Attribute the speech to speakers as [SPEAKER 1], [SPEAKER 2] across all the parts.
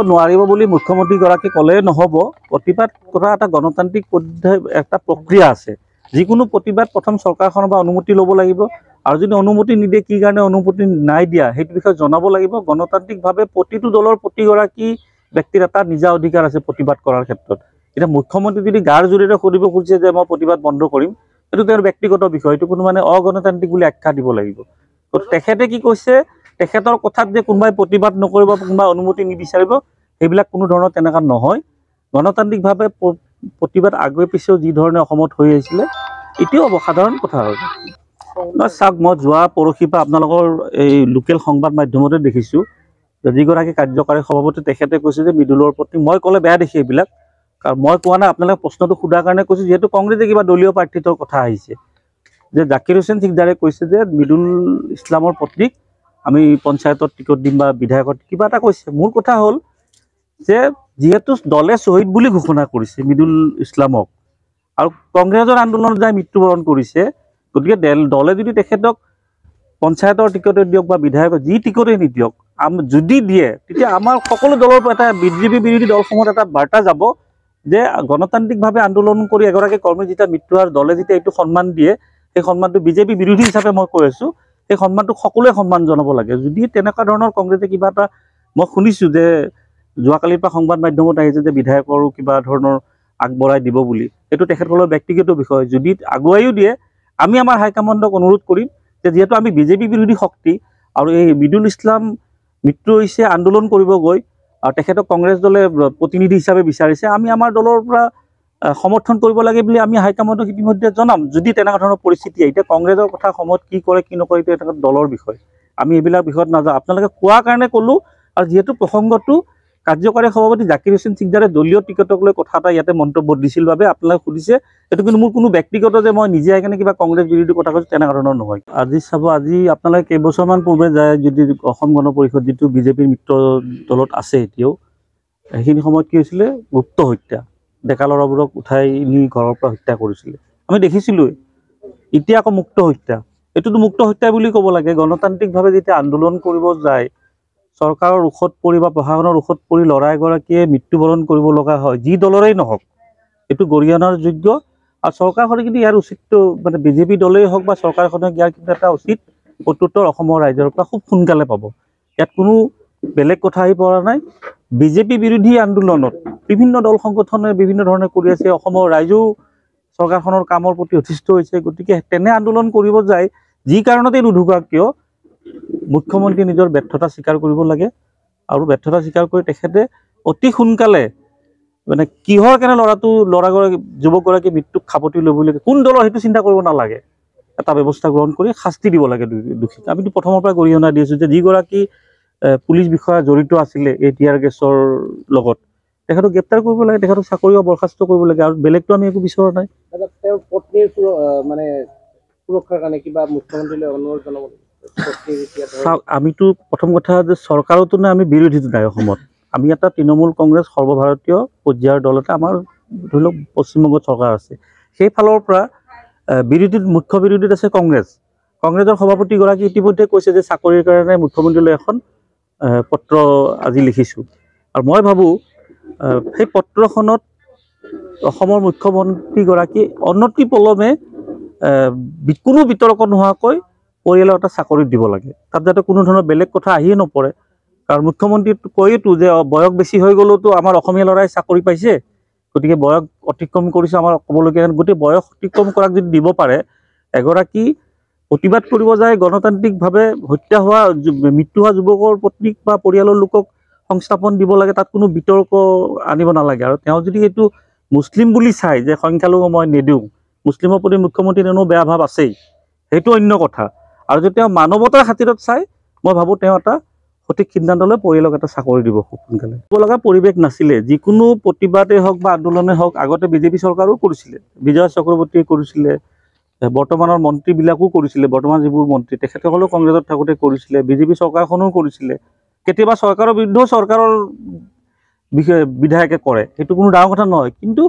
[SPEAKER 1] নোৱাৰিব বুলি মুখ্যমন্ত্ৰীগৰাকী ক'লে নহ'ব। প্ৰতিবাদ কৰা এটা গণতান্ত্ৰিক এটা প্ৰক্ৰিয়া আছে। যিকোনো প্ৰতিবাদ প্ৰথম চৰকাৰখনৰ পৰা অনুমতি ল'ব লাগিব, আৰু যদি অনুমতি নিদিয়ে কি কাৰণে অনুমতি নাই দিয়া সেইটো বিষয়ে জনাব লাগিব। গণতান্ত্ৰিকভাৱে প্ৰতিটো দলৰ প্ৰতিগৰাকী ব্যক্তিৰ এটা নিজা অধিকাৰ আছে প্ৰতিবাদ কৰাৰ ক্ষেত্ৰত। এতিয়া মুখ্যমন্ত্ৰী যদি গাৰ জোৰেৰে কৰিব খুজিছে যে মই প্ৰতিবাদ বন্ধ কৰিম, সেইটো তেওঁৰ ব্যক্তিগত বিষয়, এইটো কোনো অগণতান্ত্ৰিক বুলি আখ্যা দিব লাগিব। তেখেতে কি কৈছে, তেখেতৰ কথাত যে কোনোবাই প্ৰতিবাদ নকৰিব, কোনোবাই অনুমতি নিবিচাৰিব, সেইবিলাক কোনো ধৰণৰ তেনেকুৱা নহয়। গণতান্ত্ৰিকভাৱে প্ৰতিবাদ আগে পিছেও যি ধৰণে অসমত হৈ আহিছিলে এতিয়াও সাধাৰণ কথা হয়। চাওক, মই যোৱা পৰহিৰ পৰা আপোনালোকৰ এই লোকেল সংবাদ মাধ্যমতে দেখিছোঁ যিগৰাকী কাৰ্যকাৰী সভাপতি তেখেতে কৈছে যে মৃদুলৰ প্ৰতি, মই ক'লে বেয়া দেখি এইবিলাক, কাৰণ মই কোৱা নাই, আপোনালোকে প্ৰশ্নটো সোধাৰ কাৰণে কৈছোঁ, যিহেতু কংগ্ৰেছে কিবা দলীয় প্ৰাৰ্থিত্বৰ কথা আহিছে, যে জাকিৰ হোসেন সিকদাৰে কৈছে যে মৃদুল ইছলামৰ পত্নীক আমি পঞ্চায়তৰ টিকট দিম বা বিধায়কৰ কিবা এটা কৈছে। মোৰ কথা হ'ল যে যিহেতু দলে শ্বহীদ বুলি ঘোষণা কৰিছে মৃদুল ইছলামক, আৰু কংগ্ৰেছৰ আন্দোলনত যাই মৃত্যুবৰণ কৰিছে, গতিকে দলে যদি তেখেতক পঞ্চায়তৰ টিকটে দিয়ক বা বিধায়কৰ যি টিকটেই নিদিয়ক, যদি দিয়ে, তেতিয়া আমাৰ সকলো দলৰ পৰা এটা বিজেপি বিৰোধী দলসমূহত এটা বাৰ্তা যাব যে গণতান্ত্ৰিকভাৱে আন্দোলন কৰি এগৰাকী কৰ্মী যেতিয়া মৃত্যু হয়, দলে যেতিয়া এইটো সন্মান দিয়ে, সেই সন্মানটো বিজেপি বিৰোধী হিচাপে মই কৈ আছোঁ, সেই সন্মানটোক সকলোৱে সন্মান জনাব লাগে। যদি তেনেকুৱা ধৰণৰ কংগ্ৰেছে কিবা এটা, মই শুনিছোঁ যে যোৱাকালিৰ পৰা সংবাদ মাধ্যমত আহিছে যে বিধায়কৰো কিবা ধৰণৰ আগবঢ়াই দিব বুলি, এইটো তেখেতসকলৰ ব্যক্তিগত বিষয়। যদি আগুৱাইও দিয়ে, আমি আমাৰ হাইকমাণ্ডক অনুৰোধ কৰিম যে যিহেতু আমি বিজেপি বিৰোধী শক্তি, আৰু এই মৃদুল ইছলাম মৃত্যু হৈছে আন্দোলন কৰিব গৈ, আৰু তেখেতক কংগ্ৰেছ দলে প্ৰতিনিধি হিচাপে বিচাৰিছে, আমি আমাৰ দলৰ পৰা সমৰ্থন কৰিব লাগে বুলি আমি হাইকমাণ্ডক ইতিমধ্যে জনাম যদি তেনেকুৱা ধৰণৰ পৰিস্থিতি। এতিয়া কংগ্ৰেছৰ কথা সময়ত কি কৰে কি নকৰে এইটো এটা দলৰ বিষয়, আমি এইবিলাক বিষয়ত নাযাওঁ। আপোনালোকে কোৱাৰ কাৰণে ক'লোঁ, আৰু যিহেতু প্ৰসংগটো কাৰ্যকাৰী সভাপতি জাকিৰ হোসেন সিকদাৰে দলীয় টিকটক লৈ কথা এটা ইয়াতে মন্তব্য দিছিল বাবে আপোনালোকে সুধিছে, এইটো কিন্তু মোৰ কোনো ব্যক্তিগত যে মই নিজে আহি কিনে কিবা কংগ্ৰেছ বিৰোধী কথা কৈছোঁ তেনেকুৱা ধৰণৰ নহয়। আজি চাব, আজি আপোনালোকে কেইবছৰমান পূৰ্বে যায় যদি অসম গণ পৰিষদ যিটো বিজেপিৰ মিত্ৰ দলত আছে এতিয়াও, সেইখিনি সময়ত কি হৈছিলে, গুপ্ত হত্যা, ডেকা ল'ৰাবোৰক উঠাই নি ঘৰৰ পৰা হত্যা কৰিছিলে, আমি দেখিছিলোঁ। এতিয়া আকৌ মুক্ত হত্যা, এইটোতো মুক্ত হত্যা বুলি ক'ব লাগে। গণতান্ত্ৰিকভাৱে যেতিয়া আন্দোলন কৰিব যায়, চৰকাৰৰ ৰোষত পৰি বা প্ৰশাসনৰ ৰোষত পৰি ল'ৰা এগৰাকীয়ে মৃত্যুবৰণ কৰিব লগা হয়, যি দলৰেই নহওক, এইটো গৰিহণাৰ যোগ্য। আৰু চৰকাৰখনে কিন্তু ইয়াৰ উচিত, বিজেপি দলেই হওক বা চৰকাৰখনে ইয়াৰ কিন্তু এটা উচিত প্ৰত্যুত্তৰ অসমৰ ৰাইজৰ পৰা খুব সোনকালে পাব। ইয়াত কোনো বেলেগ কথা আহি পৰা নাই। বিজেপি বিৰোধী আন্দোলনত বিভিন্ন দল সংগঠনে বিভিন্ন ধৰণে কৰি আছে, অসমৰ ৰাইজেও চৰকাৰখনৰ কামৰ প্ৰতি অতিষ্ঠ হৈছে। গতিকে তেনে আন্দোলন কৰিব যায়, যি কাৰণতেই নুঢুকাক কিয়, মুখ্যমন্ত্ৰীয়ে নিজৰ ব্যৰ্থতা স্বীকাৰ কৰিব লাগে, আৰু ব্যৰ্থতা স্বীকাৰ কৰি তেখেতে অতি সোনকালে কিহৰ কাৰণে ল'ৰাগৰাকী যুৱকগৰাকী মৃত্যুক খাপতি ল'বলগীয়া, কোন দলৰ সেইটো চিন্তা কৰিব নালাগে, এটা ব্যৱস্থা গ্ৰহণ কৰি শাস্তি দিব লাগে দোষীক। আমিতো প্ৰথমৰ পৰা গৰিহণা দি আছোঁ যে যিগৰাকী পুলিচ বিষয়া জড়িত আছিলে এই টিয়াৰ গেছৰ লগত, তেখেতক গ্ৰেপ্তাৰ কৰিব লাগে, তেখেতক চাকৰি বৰখাস্ত কৰিব লাগে, আৰু বেলেগটো আমি একো বিচৰা নাই।
[SPEAKER 2] তেওঁৰ পত্নীৰ সুৰক্ষাৰ কাৰণে কিবা মুখ্যমন্ত্ৰীলৈ অনুৰোধ জনাব।
[SPEAKER 1] চাওক, আমিতো প্ৰথম কথা যে চৰকাৰতো নাই, আমি বিৰোধীতো নাই অসমত, আমি এটা তৃণমূল কংগ্ৰেছ সৰ্বভাৰতীয় পৰ্যায়ৰ দল এটা, আমাৰ ধৰি লওক পশ্চিমবংগত চৰকাৰ আছে, সেই ফালৰ পৰা মুখ্য বিৰোধীত আছে কংগ্ৰেছ। কংগ্ৰেছৰ সভাপতিগৰাকী ইতিমধ্যে কৈছে যে চাকৰিৰ কাৰণে মুখ্যমন্ত্ৰীলৈ এখন পত্ৰ আজি লিখিছোঁ, আৰু মই ভাবোঁ সেই পত্ৰখনত অসমৰ মুখ্যমন্ত্ৰীগৰাকী অনতি পলমে কোনো বিতৰ্ক নোহোৱাকৈ পৰিয়ালৰ এটা চাকৰি দিব লাগে, তাত যাতে কোনো ধৰণৰ বেলেগ কথা আহিয়ে নপৰে। কাৰণ মুখ্যমন্ত্ৰী কয়েতো যে বয়স বেছি হৈ গ'লেওতো আমাৰ অসমীয়া ল'ৰাই চাকৰি পাইছে, গতিকে বয়স অতিক্ৰম কৰিছে আমাৰ ক'বলগীয়া, গোটেই বয়স অতিক্ৰম কৰাক যদি দিব পাৰে, এগৰাকী প্ৰতিবাদ কৰিব যায় গণতান্ত্ৰিকভাৱে মৃত্যু হোৱা যুৱকৰ পত্নীক বা পৰিয়ালৰ লোকক সংস্থাপন দিব লাগে, তাত কোনো বিতৰ্ক আনিব নালাগে। আৰু তেওঁ যদি এইটো মুছলিম বুলি চাই যে সংখ্যালঘু মই নিদিওঁ, মুছলিমৰ প্ৰতি মুখ্যমন্ত্ৰীৰ এনেও বেয়া ভাৱ আছেই, সেইটো অন্য কথা। আৰু যদি তেওঁ মানৱতাৰ খাতিৰত চাই, মই ভাবোঁ তেওঁ এটা সঠিক সিদ্ধান্ত লৈ পৰিয়ালক এটা চাকৰি দিব খুব সোনকালে। দিব লগা পৰিৱেশ নাছিলে, যিকোনো প্ৰতিবাদেই হওক বা আন্দোলনেই হওক, আগতে বিজেপি চৰকাৰো কৰিছিলে, বিজয় চক্ৰৱৰ্তীয়ে কৰিছিলে, বৰ্তমানৰ মন্ত্ৰীবিলাকো কৰিছিলে, বৰ্তমান যিবোৰ মন্ত্ৰী তেখেতসকলেও কংগ্ৰেছত থাকোঁতে কৰিছিলে, বিজেপি চৰকাৰখনেও কৰিছিলে, কেতিয়াবা চৰকাৰৰ বিৰুদ্ধেও চৰকাৰৰ বিধায়কে কৰে, সেইটো কোনো ডাঙৰ কথা নহয়। কিন্তু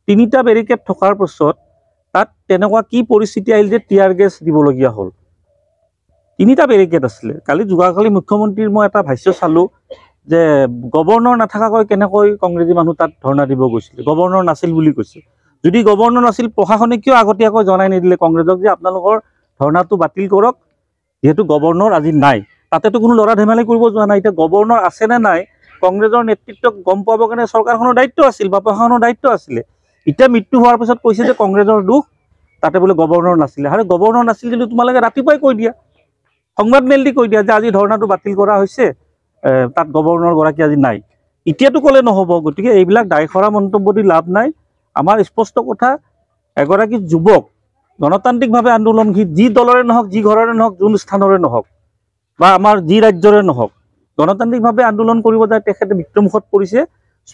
[SPEAKER 1] 3টা বেৰিকেড থকাৰ পাছত তাত তেনেকুৱা কি পৰিস্থিতি আহিল যে টিয়াৰ গেছ দিবলগীয়া হ'ল। 3টা বেৰিকেড আছিলে। যোৱাকালি মুখ্যমন্ত্ৰীৰ মই এটা ভাষ্য চালোঁ, যে গভৰ্ণৰ নাথাকাকৈ কেনেকৈ কংগ্ৰেছী মানুহ তাত ধৰ্ণা দিব গৈছিলে, গভৰ্ণৰ নাছিল বুলি কৈছে। যদি গভৰ্ণৰ নাছিল প্ৰশাসনে কিয় আগতীয়াকৈ জনাই নিদিলে কংগ্ৰেছক যে আপোনালোকৰ ধৰ্ণাটো বাতিল কৰক, যিহেতু গভৰ্ণৰ আজি নাই। তাতেতো কোনো লৰা ধেমালি কৰিব যোৱা নাই। এতিয়া গভৰ্ণৰ আছে নে নাই কংগ্ৰেছৰ নেতৃত্বক গম পাবৰ কাৰণে চৰকাৰখনৰ দায়িত্ব আছিল বা প্ৰশাসনৰ দায়িত্ব আছিলে। এতিয়া মৃত্যু হোৱাৰ পিছত কৈছে যে কংগ্ৰেছৰ দুখ, তাতে বোলে গভৰ্ণৰ নাছিলে। আৰু গভৰ্ণৰ নাছিল কিন্তু তোমালোকে ৰাতিপুৱাই কৈ দিয়া, সংবাদ মেল দি কৈ দিয়া যে আজি ধৰ্ণাটো বাতিল কৰা হৈছে, তাত গভৰ্ণৰ গৰাকী আজি নাই। এতিয়াতো ক'লে নহ'ব। গতিকে এইবিলাক দায়খৰা মন্তব্য দি লাভ নাই। আমাৰ স্পষ্ট কথা, এগৰাকী যুৱক গণতান্ত্ৰিকভাৱে আন্দোলনশীল, যি দলৰে নহওক, যি ঘৰৰে নহওক, যোন স্থানৰে নহওক বা আমাৰ যি ৰাজ্যৰে নহওক, গণতান্ত্ৰিকভাৱে আন্দোলন কৰিব যায় তেখেতে মৃত্যুমুখত পৰিছে।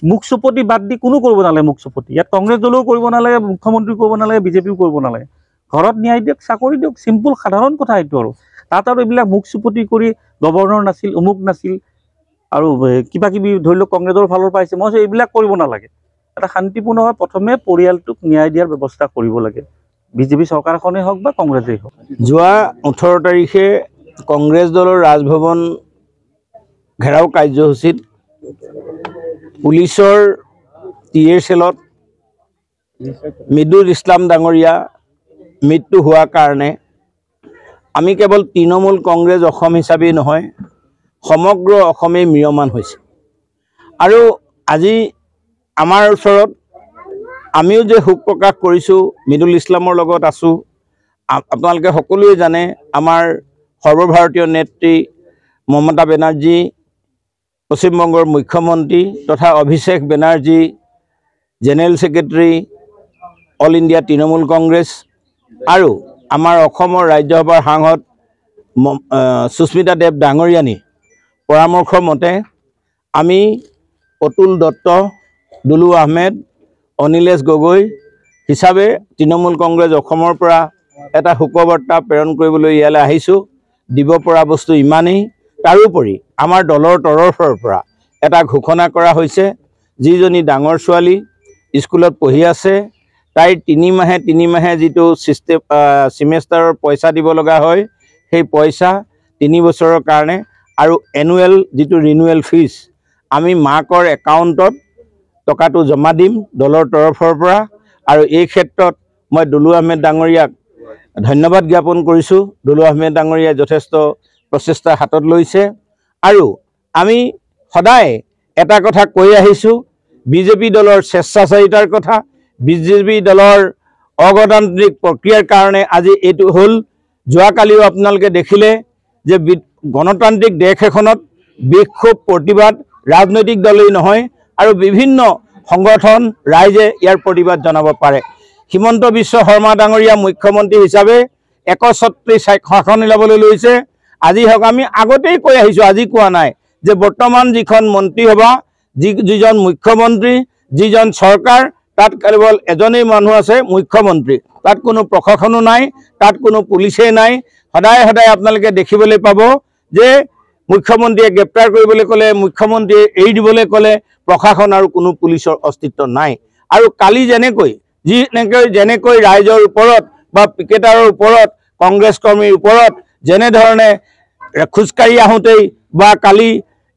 [SPEAKER 1] মুখ চুপতি বাদ দি কোনো কৰিব নালাগে মুখ চুপতি। ইয়াত কংগ্ৰেছ দলেও কৰিব নালাগে, মুখ্যমন্ত্ৰী কৰিব নালাগে, বিজেপিও কৰিব নালাগে। ঘৰত ন্যায় দিয়ক, চাকৰি দিয়ক, চিম্পুল সাধাৰণ কথা এইটো। আৰু তাত আৰু এইবিলাক মুখ চুপতি কৰি গভৰ্ণৰ নাছিল, অমুক নাছিল আৰু কিবা কিবি ধৰি লওক কংগ্ৰেছৰ ফালৰ পৰা আহিছে, মই এইবিলাক কৰিব নালাগে। এটা শান্তিপূৰ্ণভাৱে প্ৰথমে পৰিয়ালটোক ন্যায় দিয়াৰ ব্যৱস্থা কৰিব লাগে, বিজেপি চৰকাৰখনেই হওক বা কংগ্ৰেছেই হওক।
[SPEAKER 3] যোৱা 18 তাৰিখে কংগ্ৰেছ দলৰ ৰাজভৱন ঘেৰাও কাৰ্যসূচীত পুলিচৰ টিয়েৰ চেলত মৃদুল ইছলাম ডাঙৰীয়া মৃত্যু হোৱাৰ কাৰণে আমি কেৱল তৃণমূল কংগ্ৰেছ অসম হিচাপেই নহয়, সমগ্ৰ অসমেই ম্ৰিয়মান হৈছে। আৰু আজি আমাৰ ওচৰত আমিও যে শোক প্ৰকাশ কৰিছোঁ, মৃদুল ইছলামৰ লগত আছোঁ। আপোনালোকে সকলোৱে জানে, আমাৰ সৰ্বভাৰতীয় নেত্ৰী মমতা বেনাৰ্জী, পশ্চিমবংগৰ মুখ্যমন্ত্ৰী তথা Abhishek Banerjee general secretary all India Trinamool Congress, আৰু আমাৰ অসমৰ ৰাজ্যসভাৰ সাংসদ সুস্মিতা দেৱ ডাঙৰীয়ানী পৰামৰ্শ মতে আমি অতুল দত্ত, দুলু আহমেদ, অনিলেশ গগৈ হিচাপে তৃণমূল কংগ্ৰেছ অসমৰ পৰা এটা শোকবাৰ্তা প্ৰেৰণ কৰিবলৈ ইয়ালৈ আহিছোঁ। দিব পৰা বস্তু ইমানেই। তাৰোপৰি আমাৰ দলৰ তৰফৰ পৰা এটা ঘোষণা কৰা হৈছে, যিজনী ডাঙৰ ছোৱালী স্কুলত পঢ়ি আছে, তাইৰ তিনি মাহে যিটো ছিমেষ্টাৰৰ পইচা দিব লগা হয়, সেই পইচা 3 বছৰৰ কাৰণে, আৰু এনুৱেল যিটো ৰিনুৱেল ফিজ আমি মাকৰ একাউণ্টত টকাটো জমা দিম দলৰ তৰফৰ পৰা। আৰু এই ক্ষেত্ৰত মই দুলু আহমেদ ডাঙৰীয়াক ধন্যবাদ জ্ঞাপন কৰিছোঁ। দুলু আহমেদ ডাঙৰীয়াই যথেষ্ট প্ৰচেষ্টা হাতত লৈছে। আৰু আমি সদায় এটা কথা কৈ আহিছোঁ, বিজেপি দলৰ স্বেচ্ছাচাৰিতাৰ কথা, বিজেপি দলৰ অগণতান্ত্ৰিক প্ৰক্ৰিয়াৰ কাৰণে আজি এইটো হ'ল। যোৱাকালিও আপোনালোকে দেখিলে যে গণতান্ত্ৰিক দেশ এখনত বিক্ষোভ, প্ৰতিবাদ ৰাজনৈতিক দলেই নহয় আৰু বিভিন্ন সংগঠন, ৰাইজে ইয়াৰ প্ৰতিবাদ জনাব পাৰে। হিমন্ত বিশ্ব শৰ্মা ডাঙৰীয়া মুখ্যমন্ত্ৰী হিচাপে একছত্ৰী শাসন ল'বলৈ লৈছে। আজি হওক, আমি আগতেই কৈ আহিছোঁ, আজি কোৱা নাই, যে বৰ্তমান যিখন মন্ত্ৰীসভা, যিজন মুখ্যমন্ত্ৰী, যিজন চৰকাৰ, তাত কেৱল এজনেই মানুহ আছে, মুখ্যমন্ত্ৰী। তাত কোনো প্ৰশাসনো নাই, তাত কোনো পুলিচেই নাই। সদায় সদায় আপোনালোকে দেখিবলৈ পাব যে মুখ্যমন্ত্ৰীয়ে গ্ৰেপ্তাৰ কৰিবলৈ ক'লে, মুখ্যমন্ত্ৰীয়ে এৰি দিবলৈ ক'লে প্ৰশাসন আৰু কোনো পুলিচৰ অস্তিত্ব নাই। আৰু কালি যেনেকৈ ৰাইজৰ ওপৰত বা পিকেটাৰৰ ওপৰত, কংগ্ৰেছ কৰ্মীৰ ওপৰত যেনেধৰণে খোজকাঢ়ি আহোঁতেই বা কালি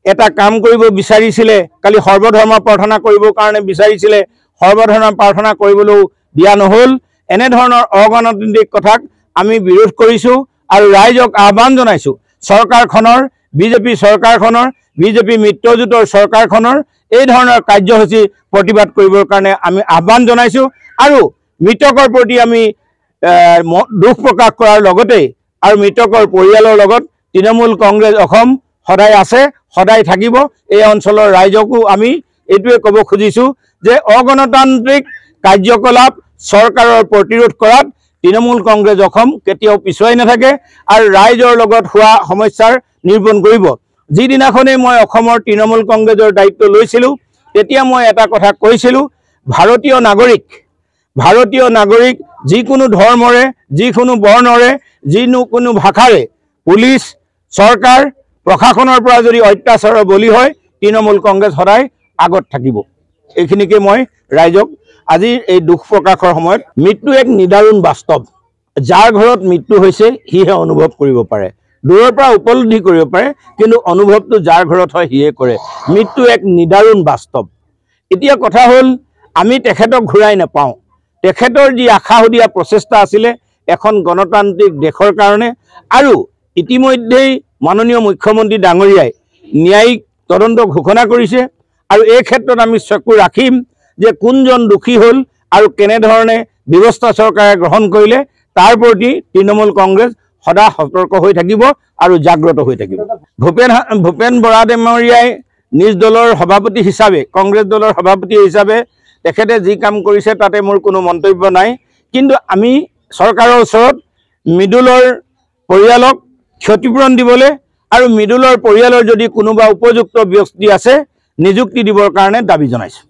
[SPEAKER 3] এটা কাম কৰিব বিচাৰিছিলে, কালি সৰ্বধৰ্ম প্ৰাৰ্থনা কৰিবৰ কাৰণে বিচাৰিছিলে, সৰ্বধৰ্ম প্ৰাৰ্থনা কৰিবলৈও দিয়া নহ'ল। এনেধৰণৰ অগণতান্ত্ৰিক কথাক আমি বিৰোধ কৰিছোঁ আৰু ৰাইজক আহ্বান জনাইছোঁ, চৰকাৰখনৰ, বিজেপি চৰকাৰখনৰ, বিজেপি মিত্ৰজোঁটৰ চৰকাৰখনৰ এই ধৰণৰ কাৰ্যসূচী প্ৰতিবাদ কৰিবৰ কাৰণে আমি আহ্বান জনাইছোঁ। আৰু মৃতকৰ প্ৰতি আমি দুখ প্ৰকাশ কৰাৰ লগতে আৰু মৃতকৰ পৰিয়ালৰ লগত তৃণমূল কংগ্ৰেছ অসম সদায় আছে, সদায় থাকিব। এই অঞ্চলৰ ৰাইজকো আমি এইটোৱে ক'ব খুজিছোঁ যে অগণতান্ত্ৰিক কাৰ্যকলাপ চৰকাৰৰ প্ৰতিৰোধ কৰাত তৃণমূল কংগ্ৰেছ অসম কেতিয়াও পিছুৱাই নাথাকে আৰু ৰাইজৰ লগত হোৱা সমস্যাৰ নিৰূপণ কৰিব। যিদিনাখনেই মই অসমৰ তৃণমূল কংগ্ৰেছৰ দায়িত্ব লৈছিলোঁ, তেতিয়া মই এটা কথা কৈছিলোঁ, ভাৰতীয় নাগৰিক যিকোনো ধৰ্মৰে, যিকোনো বৰ্ণৰে, যিকোনো ভাষাৰে পুলিচ, চৰকাৰ, প্ৰশাসনৰ পৰা যদি অত্যাচাৰৰ বলি হয়, তৃণমূল কংগ্ৰেছ সদায় আগত থাকিব। এইখিনিকে মই ৰাইজক আজি এই দুখ প্ৰকাশৰ সময়ত, মৃত্যু এক নিদাৰুণ বাস্তৱ। যাৰ ঘৰত মৃত্যু হৈছে সিহে অনুভৱ কৰিব পাৰে। দূৰৰ পৰা উপলব্ধি কৰিব পাৰে, কিন্তু অনুভৱটো যাৰ ঘৰত হয় সিয়ে কৰে। মৃত্যু এক নিদাৰুণ বাস্তৱ। এতিয়া কথা হ'ল আমি তেখেতক ঘূৰাই নাপাওঁ। তেখেতৰ যি আশাসুদীয়া প্ৰচেষ্টা আছিলে এখন গণতান্ত্ৰিক দেশৰ কাৰণে, আৰু ইতিমধ্যেই মাননীয় মুখ্যমন্ত্ৰী ডাঙৰীয়াই ন্যায়িক তদন্ত ঘোষণা কৰিছে, আৰু এই ক্ষেত্ৰত আমি চকু ৰাখিম যে কোনজন দোষী হ'ল আৰু কেনেধৰণে ব্যৱস্থা চৰকাৰে গ্ৰহণ কৰিলে তাৰ প্ৰতি তৃণমূল কংগ্ৰেছ সদা সতৰ্ক হৈ থাকিব আৰু জাগ্ৰত হৈ থাকিব। ভূপেন বৰা ডাঙৰীয়াই নিজ দলৰ সভাপতি হিচাপে, কংগ্ৰেছ দলৰ সভাপতি হিচাপে তেখেতে যি কাম কৰিছে তাতে মোৰ কোনো মন্তব্য নাই, কিন্তু আমি চৰকাৰৰ ওচৰত মৃদুলৰ পৰিয়ালক ক্ষতিপূৰণ দিবলৈ আৰু মৃদুলৰ পৰিয়ালৰ যদি কোনোবা উপযুক্ত ব্যক্তি আছে নিযুক্তি দিবৰ কাৰণে দাবী জনাইছোঁ।